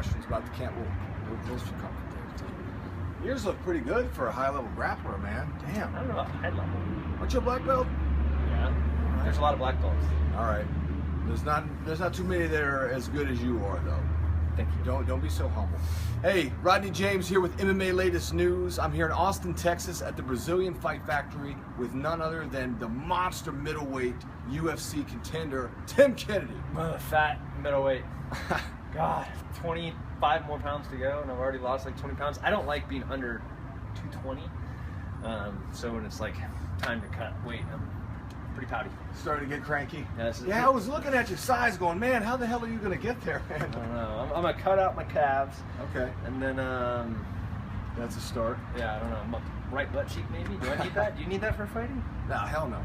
questions about the camp. Those two come from there too. Yours look pretty good for a high-level grappler, man. Damn. I don't know about high level. Aren't you a black belt? Yeah. There's a lot of black belts. All right. There's not too many that are as good as you are, though. Thank you. Don't be so humble. Hey, Rodney James here with MMA latest news. I'm here in Austin, Texas, at the Brazilian Fight Factory with none other than the monster middleweight UFC contender, Tim Kennedy. Fat middleweight. God, 25 more pounds to go, and I've already lost like 20 pounds. I don't like being under 220. So when it's like time to cut weight, I'm pretty pouty. Starting to get cranky? Yeah, I was looking at your size going, man, how the hell are you going to get there, man? I don't know. I'm going to cut out my calves. Okay. And then, that's a start. Yeah, I don't know. My right butt cheek, maybe? Do I need that? Do you need that for fighting? No, hell no.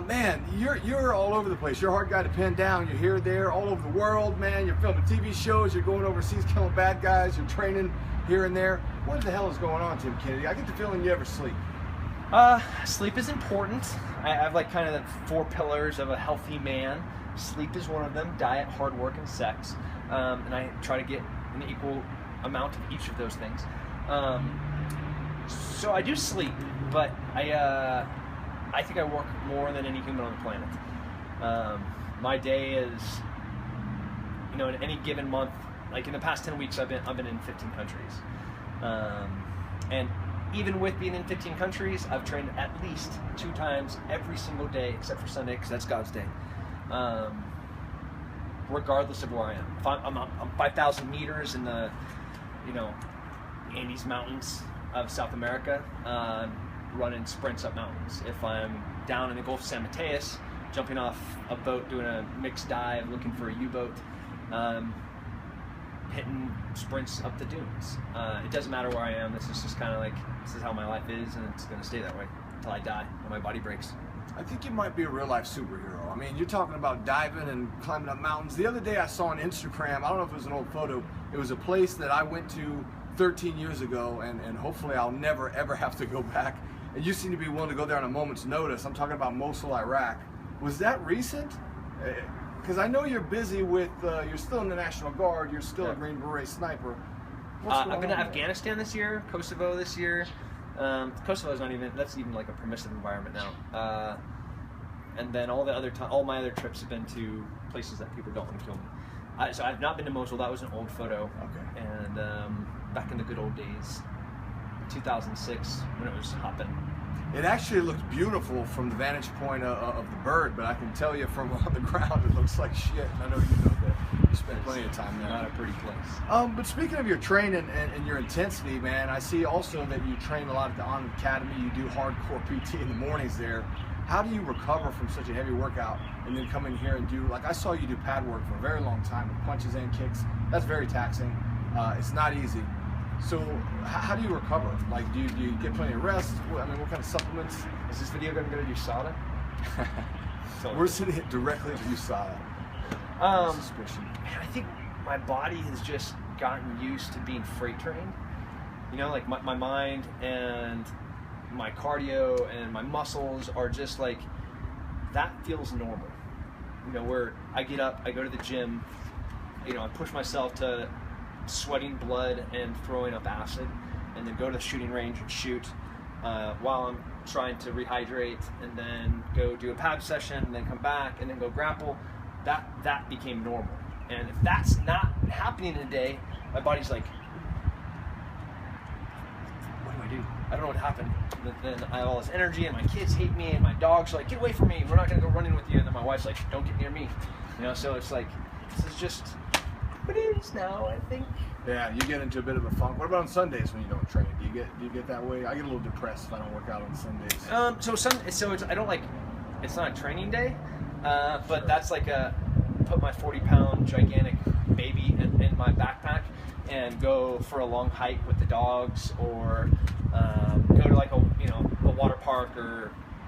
Man, you're all over the place. You're a hard guy to pin down. You're here, there, all over the world, man. You're filming TV shows. You're going overseas killing bad guys. You're training here and there. What the hell is going on, Tim Kennedy? I get the feeling you never sleep. Sleep is important. I have like kind of the 4 pillars of a healthy man. Sleep is one of them. Diet, hard work, and sex. And I try to get an equal amount of each of those things. So I do sleep, but I think I work more than any human on the planet. My day is, in any given month, like in the past 10 weeks, I've been in 15 countries. And even with being in 15 countries, I've trained at least 2 times every single day, except for Sunday, because that's God's day. Regardless of where I am. If I'm 5,000 meters in the, Andes Mountains of South America, running sprints up mountains. If I'm down in the Gulf of San Mateus, jumping off a boat, doing a mixed dive, looking for a U-boat, hitting sprints up the dunes. It doesn't matter where I am. This is just kind of like, this is how my life is, and it's going to stay that way until I die, when my body breaks. I think you might be a real-life superhero. I mean, you're talking about diving and climbing up mountains. The other day I saw on Instagram, I don't know if it was an old photo, it was a place that I went to 13 years ago, and hopefully I'll never, ever have to go back. And you seem to be willing to go there on a moment's notice. I'm talking about Mosul, Iraq. Was that recent? Because I know you're busy with, you're still in the National Guard, you're still a Green Beret sniper. I've been to Afghanistan this year, Kosovo this year. Kosovo's not even, that's even like a permissive environment now. And then all my other trips have been to places that people don't want to kill me. So I've not been to Mosul. That was an old photo. Okay. And back in the good old days, 2006, when it was hopping. It actually looks beautiful from the vantage point of the bird, but I can tell you from on the ground it looks like shit. I know you know that. You spent plenty of time there. Not a pretty place. But speaking of your training and your intensity, man, I see also that you train a lot at the On Academy. You do hardcore PT in the mornings there. How do you recover from such a heavy workout and then come in here and do, like I saw you do pad work for a very long time with punches and kicks. That's very taxing. It's not easy. So how do you recover? Like, do you get plenty of rest? I mean, what kind of supplements? Is this video going to go to USADA? We're sending it directly to USADA. Suspicion. Man, I think my body has just gotten used to being freight trained. Like my mind and my cardio and my muscles are just like, that feels normal. Where I get up, I go to the gym, I push myself to sweating blood and throwing up acid, and then go to the shooting range and shoot while I'm trying to rehydrate, and then go do a pad session, and then come back, and then go grapple. That became normal. And if that's not happening today, my body's like, what do I do? I don't know what happened. Then I have all this energy, and my kids hate me, and my dogs are like, get away from me, we're not going to go running with you. And then my wife's like, don't get near me. So it's like, this is just what it is now, I think. Yeah, you get into a bit of a funk. What about on Sundays when you don't train? Do you get that way? I get a little depressed if I don't work out on Sundays. So I don't like, it's not a training day, but that's like put my 40-pound gigantic baby in my backpack and go for a long hike with the dogs, or go to like a water park,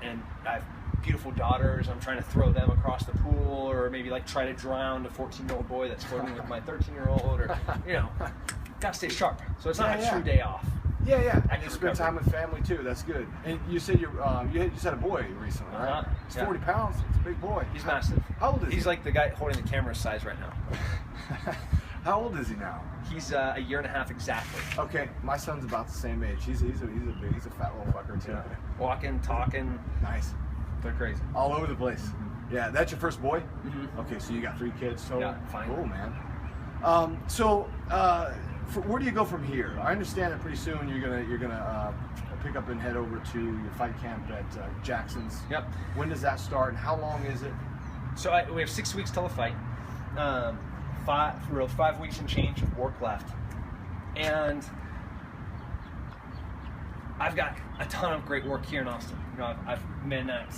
and I have beautiful daughters, I'm trying to throw them across the pool, or maybe like try to drown a 14-year-old boy that's flirting with my 13-year-old, or gotta stay sharp. So it's not a true day off. Yeah. And you spend time with family too. That's good. And you said you said a boy recently, right? He's 40 pounds. It's a big boy. He's massive. How old is he? He's like the guy holding the camera size right now. How old is he now? He's a year and a half exactly. Okay, my son's about the same age. He's a fat little fucker too. Yeah. Walking, talking. Nice. They're crazy. All over the place. Mm-hmm. Yeah, that's your first boy? Mm-hmm. Okay, so you got 3 kids total? Yeah, fine. Cool, man. Where do you go from here? I understand that pretty soon you're gonna pick up and head over to your fight camp at Jackson's. Yep. When does that start, and how long is it? So we have 6 weeks till the fight. 5 weeks and change of work left, and I've got a ton of great work here in Austin. You know, I've been at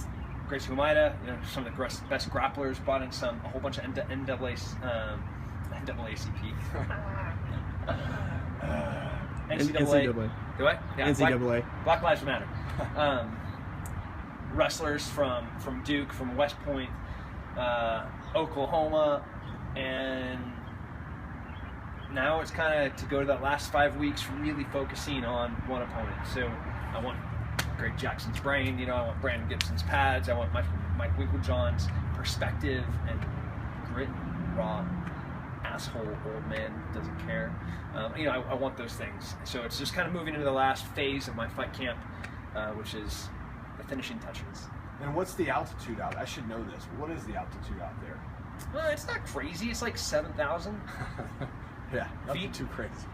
Gracie Humaida, you know, some of the best grapplers, brought in a whole bunch of NAACP. NCAA. Do I? Yeah, NCAA. Black Lives Matter. Wrestlers from Duke, from West Point, Oklahoma, and now it's kind of to go to that last 5 weeks really focusing on one opponent. So I want Greg Jackson's brain, you know, I want Brandon Gibson's pads, I want Mike Winklejohn's perspective and grit, raw, asshole, old man, doesn't care. You know, I want those things. So it's just kind of moving into the last phase of my fight camp, which is the finishing touches. And what's the altitude out? I should know this. What is the altitude out there? It's not crazy. It's like 7,000. Yeah, nothing feet. too crazy.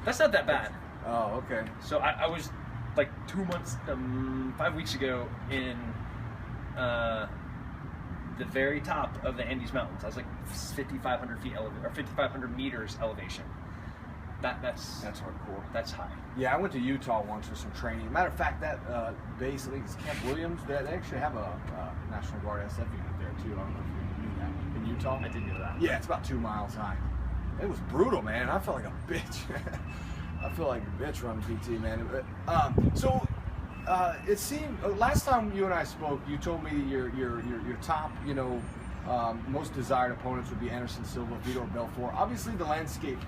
That's not that bad. Oh, okay. So I was like 2 months, 5 weeks ago in the very top of the Andes Mountains. I was like 5,500 feet or 5,500 meters elevation. That's hardcore. That's high. Yeah, I went to Utah once for some training. Matter of fact, that base, I think it's Camp Williams. They actually have a National Guard SF unit there too. I don't know if you knew that. In Utah, I didn't know that. Yeah, it's about 2 miles high. It was brutal, man. I felt like a bitch. I feel like a bitch running PT, man. It seemed last time you and I spoke, you told me your top, you know, most desired opponents would be Anderson Silva, Vitor Belfort. Obviously, the landscape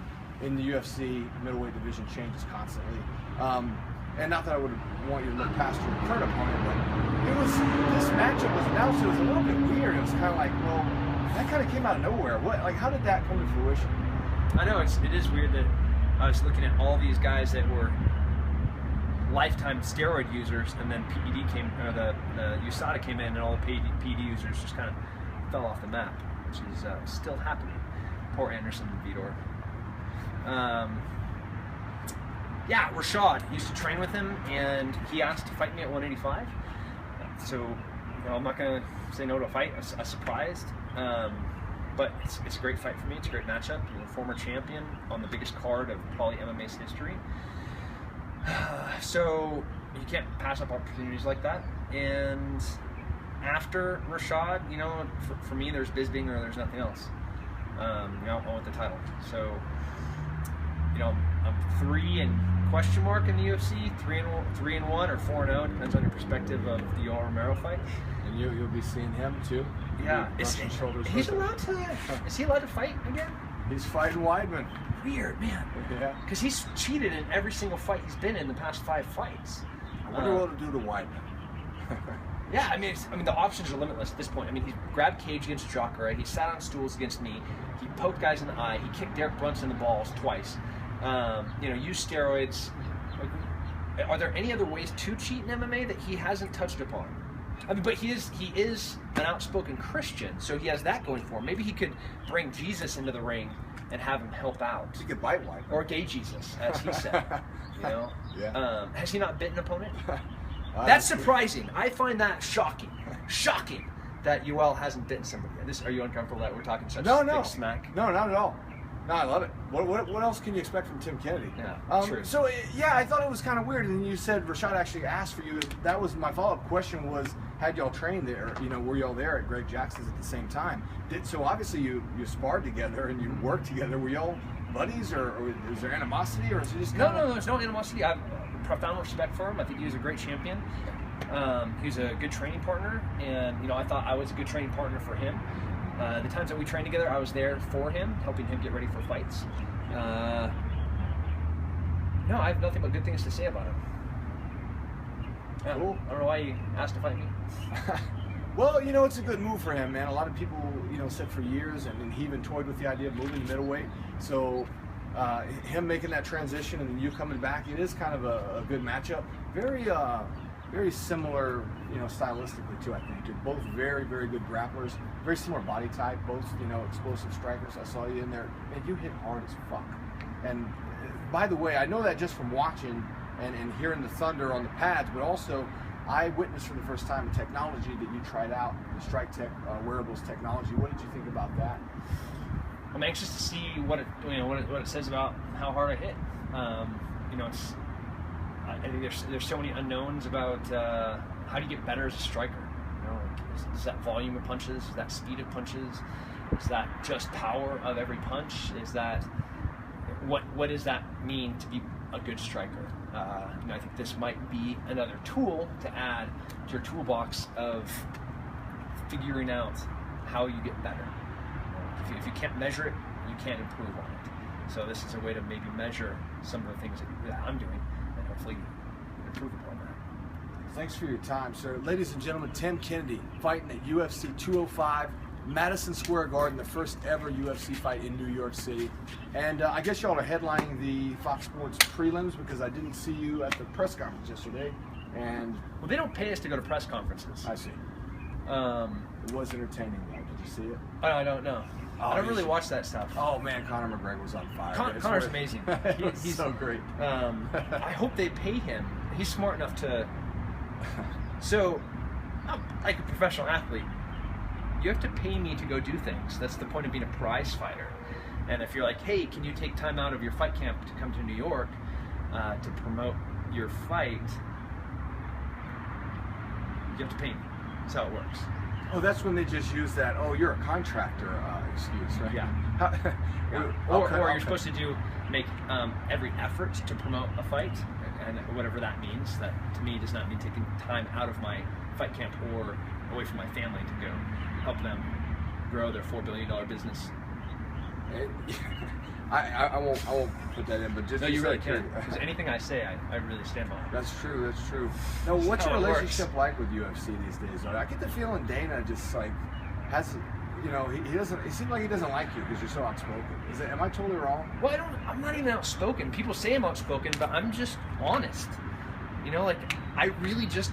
in the UFC middleweight division changes constantly. And not that I would want you to look past your current opponent, but this matchup was announced. It was a little bit weird. It was kind of like, well, that kind of came out of nowhere. How did that come to fruition? I know it is weird that I was looking at all these guys that were lifetime steroid users, and then PED came, or the USADA came in, and all the PED users just kind of fell off the map, which is still happening. Poor Anderson and Vitor. Yeah, Rashad used to train with him, and he asked to fight me at 185. So, you know, I'm not gonna say no to a fight. I was surprised, but it's a great fight for me. It's a great matchup. He's a former champion on the biggest card of probably MMA's history. So you can't pass up opportunities like that. And after Rashad, you know, for me, there's Bisping or there's nothing else. You know, I want the title. So, you know, I'm 3 and question mark in the UFC, 3-1 or 4-0, depends on your perspective of the Yoel Romero fight. And you'll be seeing him too. Yeah, is he allowed to fight again? He's fighting Weidman. Weird, man. Yeah. Because he's cheated in every single fight he's been in the past 5 fights. I wonder what it'll do to Weidman. Yeah, I mean, the options are limitless at this point. I mean, he grabbed cage against Jacare. He sat on stools against me. He poked guys in the eye. He kicked Derek Brunson in the balls twice. You know, used steroids. Are there any other ways to cheat in MMA that he hasn't touched upon? I mean, but he is an outspoken Christian, so he has that going for him. Maybe he could bring Jesus into the ring and have him help out. He could bite Weidman. Or gay Jesus, as he said. You know? Yeah. Has he not bitten an opponent? That's surprising. I find that shocking. Shocking that Yoel hasn't bitten somebody. Are you uncomfortable that we're talking such thick smack? No, not at all. No, I love it. What else can you expect from Tim Kennedy? Yeah, true. So, yeah, I thought it was kind of weird. And you said Rashad actually asked for you. That was my follow-up question was, had y'all trained there? You know, were y'all there at Greg Jackson's at the same time? So, obviously, you sparred together and you worked together. Were y'all buddies, or is there animosity, or is it just No, there's no animosity. I have profound respect for him. I think he was a great champion. He was a good training partner, and, you know, I thought I was a good training partner for him. The times that we trained together, I was there for him, helping him get ready for fights. No, I have nothing but good things to say about him. Yeah, Cool. I don't know why you asked to fight me. Well, you know, it's a good move for him, man. A lot of people, you know, said for years, and he even toyed with the idea of moving to middleweight. So him making that transition and then you coming back, it is kind of a good matchup. Very similar, you know, stylistically too. I think you're both very, very good grapplers. Very similar body type. Both, you know, explosive strikers. I saw you in there, man. You hit hard as fuck. And by the way, I know that just from watching and hearing the thunder on the pads, but also I witnessed for the first time the technology that you tried out, the Strike Tech wearables technology. What did you think about that? I'm anxious to see what it says about how hard I hit. You know, I think there's so many unknowns about how do you get better as a striker. You know, like, is that volume of punches? Is that speed of punches? Is that just power of every punch? Is that what does that mean to be a good striker? You know, I think this might be another tool to add to your toolbox of figuring out how you get better. If you can't measure it, you can't improve on it. So this is a way to maybe measure some of the things that I'm doing and hopefully improve upon that. Thanks for your time, sir. Ladies and gentlemen, Tim Kennedy fighting at UFC 205, Madison Square Garden, the first ever UFC fight in New York City. And I guess y'all are headlining the Fox Sports prelims because I didn't see you at the press conference yesterday. And well, they don't pay us to go to press conferences. I see. It was entertaining though. Did you see it? I don't know. Oh, I don't really watch that stuff. Oh man, Conor McGregor was on fire. Conor's amazing. He's so great. I hope they pay him. He's smart enough to. So, I'm like a professional athlete, you have to pay me to go do things. That's the point of being a prize fighter. And if you're like, hey, can you take time out of your fight camp to come to New York to promote your fight? You have to pay me. That's how it works. Oh, that's when they just use that, oh, you're a contractor excuse, right? Yeah. Or you're supposed to make every effort to promote a fight, and whatever that means. That to me does not mean taking time out of my fight camp or away from my family to go help them grow their $4 billion business. I won't put that in, but just no, you really can. Because anything I say, I really stand by. That's true. That's true. Now, what's your relationship like with UFC these days? I get the feeling Dana just like has, you know, he doesn't. It seems like he doesn't like you because you're so outspoken. Am I totally wrong? Well, I'm not even outspoken. People say I'm outspoken, but I'm just honest. You know, like I really just,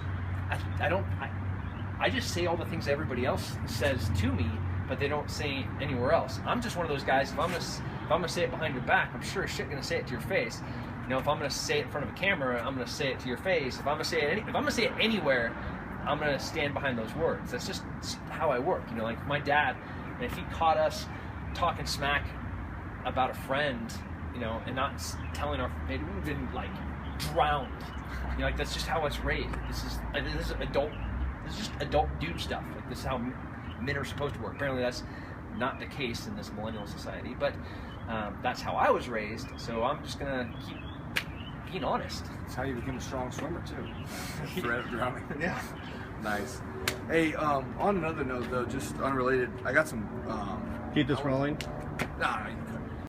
I just say all the things everybody else says to me, but they don't say anywhere else. I'm just one of those guys. If I'm gonna say it behind your back, I'm sure as shit gonna say it to your face. You know, if I'm gonna say it in front of a camera, I'm gonna say it to your face. If I'm gonna say it anywhere, I'm gonna stand behind those words. That's just how I work. You know, like my dad, and if he caught us talking smack about a friend, you know, and not telling our, maybe we've been like drowned. You know, like that's just how I was raised. This is just adult dude stuff. Like this is how men are supposed to work. Apparently that's not the case in this millennial society, but that's how I was raised, so I'm just gonna keep being honest. That's how you became a strong swimmer too. Threat of drowning. Yeah. Nice. Hey, on another note though, just unrelated, I got some keep this rolling. No, you